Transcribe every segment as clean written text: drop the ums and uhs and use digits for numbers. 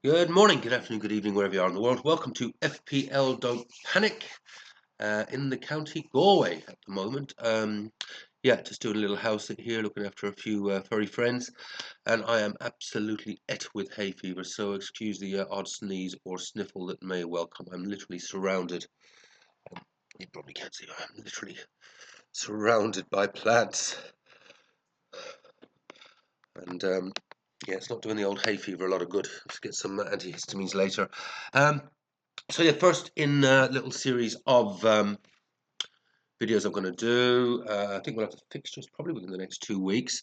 Good morning, good afternoon, good evening, wherever you are in the world. Welcome to FPL Don't Panic in the County Galway at the moment. Just doing a little house sit here, looking after a few furry friends, and I am absolutely et with hay fever, so excuse the odd sneeze or sniffle that may well come. I'm literally surrounded, you probably can't see, I'm literally surrounded by plants, and it's not doing the old hay fever a lot of good. Let's get some antihistamines later. First in a little series of videos I'm going to do. I think we'll have the fixtures probably within the next 2 weeks.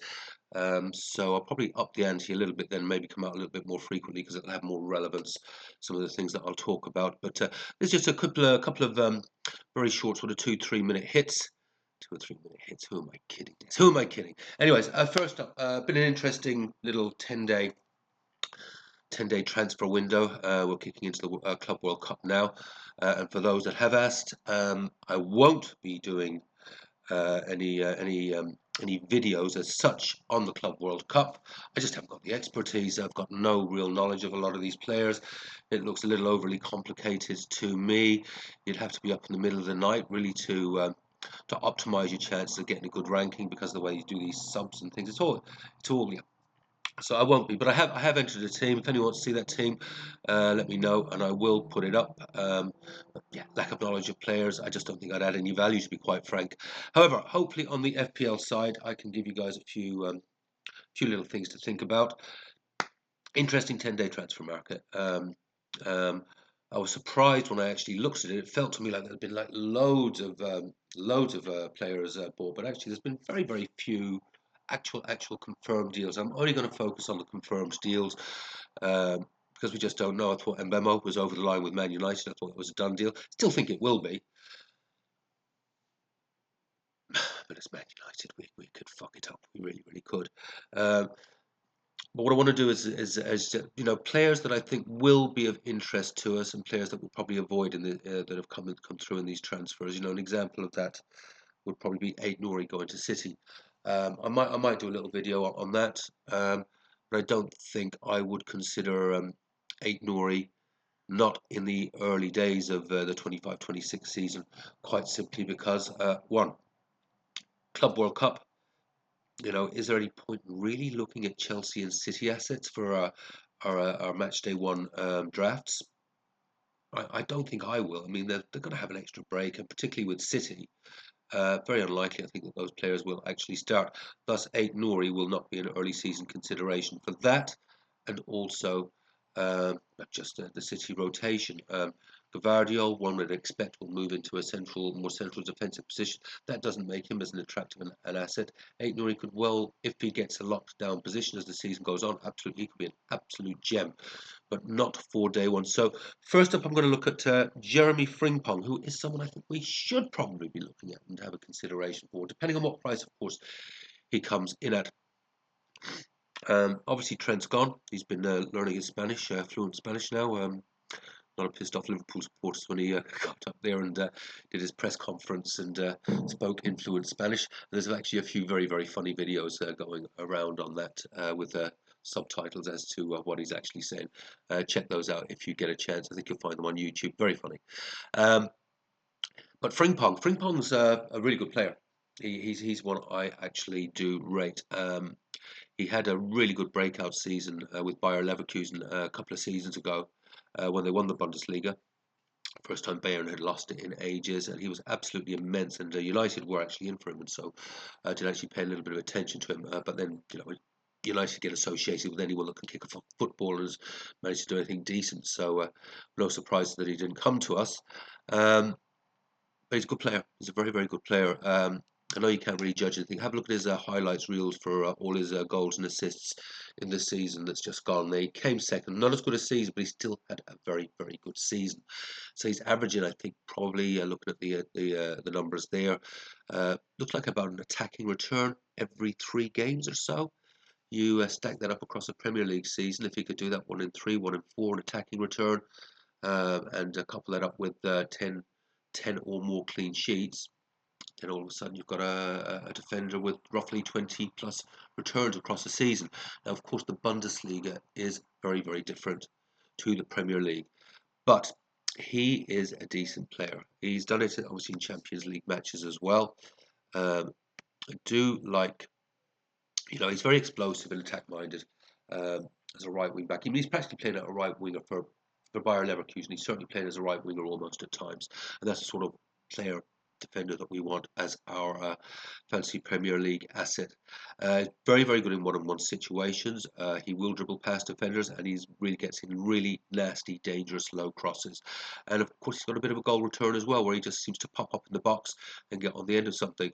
So I'll probably up the ante a little bit, then maybe come out a little bit more frequently because it'll have more relevance. Some of the things that I'll talk about, but there's just a couple of very short, sort of 2-3 minute hits. 2 or 3 minute hits. Who am I kidding? Who am I kidding? Anyways, first up, been an interesting little 10-day transfer window. We're kicking into the Club World Cup now. And for those that have asked, I won't be doing any videos as such on the Club World Cup. I just haven't got the expertise. I've got no real knowledge of a lot of these players. It looks a little overly complicated to me. You'd have to be up in the middle of the night really to optimize your chances of getting a good ranking because of the way you do these subs and things. It's all so I won't be, but I have entered a team. If anyone wants to see that team, let me know, and I will put it up. Lack of knowledge of players, I just don't think I'd add any value, to be quite frank. However, hopefully on the FPL side, I can give you guys a few little things to think about. Interesting 10-day transfer market. I was surprised when I actually looked at it. It felt to me like there'd been like loads of players bought, but actually there's been very, very few actual confirmed deals. I'm only going to focus on the confirmed deals because we just don't know. I thought Mbemo was over the line with Man United. I thought it was a done deal. Still think it will be, but it's Man United. We could fuck it up. We really, really could. But what I want to do is players that I think will be of interest to us and players that we'll probably avoid that have come through in these transfers. An example of that would probably be Aït-Nouri going to City. I might do a little video on that, but I don't think I would consider Aït-Nouri not in the early days of the 25-26 season, quite simply because one, Club World Cup. Is there any point really looking at Chelsea and City assets for our match day one drafts? I don't think I will. I mean, they're going to have an extra break, and particularly with City, very unlikely, I think, that those players will actually start. Thus, Aït-Nouri will not be an early season consideration for that, and also not just the City rotation. Gavardio, one would expect, will move into a more central defensive position. That doesn't make him as an attractive an asset. Aït-Nouri could well, if he gets a locked down position as the season goes on, absolutely, he could be an absolute gem, but not for day one. So first up, I'm going to look at Jeremy Frimpong, who is someone I think we should probably be looking at and have a consideration for, depending on what price, of course, he comes in at. Obviously, Trent's gone. He's been learning his Spanish, fluent Spanish now. A lot of pissed off Liverpool supporters when he got up there and did his press conference and spoke in fluent Spanish. And there's actually a few very, very funny videos going around on that with subtitles as to what he's actually saying. Check those out if you get a chance. I think you'll find them on YouTube. Very funny. But Frimpong's a really good player. He's one I actually do rate. He had a really good breakout season with Bayer Leverkusen a couple of seasons ago when they won the Bundesliga. First time Bayern had lost it in ages, and he was absolutely immense. And United were actually in for him, and so did actually pay a little bit of attention to him. But then, United get associated with anyone that can kick a football and has managed to do anything decent. So no surprise that he didn't come to us. But he's a good player. He's a very, very good player. I know you can't really judge anything. Have a look at his highlights reels for all his goals and assists in this season that's just gone. He came second, not as good a season, but he still had a very, very good season. So he's averaging, I think, probably looking at the numbers there, looks like about an attacking return every 3 games or so. You stack that up across a Premier League season. If he could do that 1 in 3, 1 in 4, an attacking return, and couple that up with 10 or more clean sheets, then all of a sudden you've got a defender with roughly 20 plus returns across the season. Now, of course, the Bundesliga is very, very different to the Premier League. But he is a decent player. He's done it obviously in Champions League matches as well. I do like, he's very explosive and attack minded as a right wing back. I mean, he's practically playing at a right winger for Bayer Leverkusen. He's certainly playing as a right winger almost at times, and that's the sort of player defender that we want as our fantasy Premier League asset. Very, very good in one-on-one situations. He will dribble past defenders, and he really gets in really nasty, dangerous low crosses. And of course, he's got a bit of a goal return as well, where he just seems to pop up in the box and get on the end of something.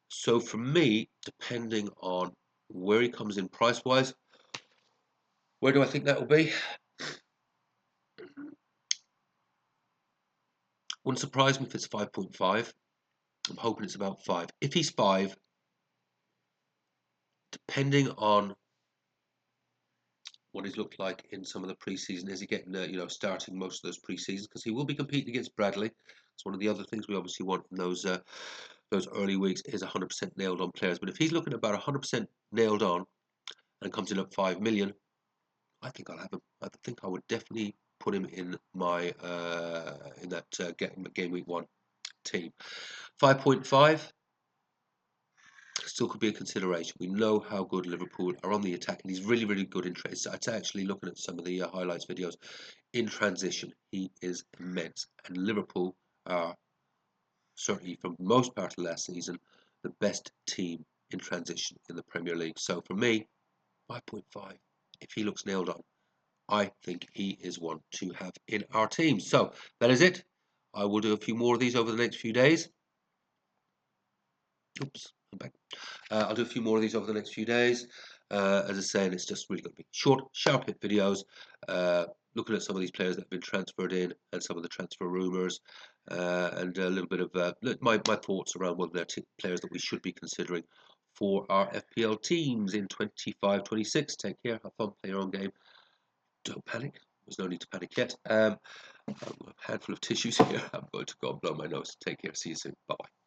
So for me, depending on where he comes in price wise, where do I think that will be? Wouldn't surprise me if it's 5.5. I'm hoping it's about 5. If he's 5, depending on what he's looked like in some of the preseason, is he getting starting most of those preseasons, because he will be competing against Bradley. It's one of the other things we obviously want in those early weeks is 100% nailed on players. But if he's looking about 100% nailed on and comes in at 5 million, I think I'll have him. I think I would definitely put him in my in that game week 1 team. 5.5 still could be a consideration. We know how good Liverpool are on the attack, and he's really, really good in transition. It's actually looking at some of the highlights videos in transition. He is immense, and Liverpool are certainly, for the most part of last season, the best team in transition in the Premier League. So for me, 5.5. If he looks nailed on, I think he is one to have in our team. So that is it. I will do a few more of these over the next few days. Oops, I'm back. I'll do a few more of these over the next few days. As I say, and it's just really going to be short, sharp hit videos, looking at some of these players that have been transferred in and some of the transfer rumours, and a little bit of my thoughts around whether they're players that we should be considering for our FPL teams in 25-26. Take care, have fun, play your own game. Don't panic. There's no need to panic yet. A handful of tissues here. I'm going to go and blow my nose. Take care. See you soon. Bye bye.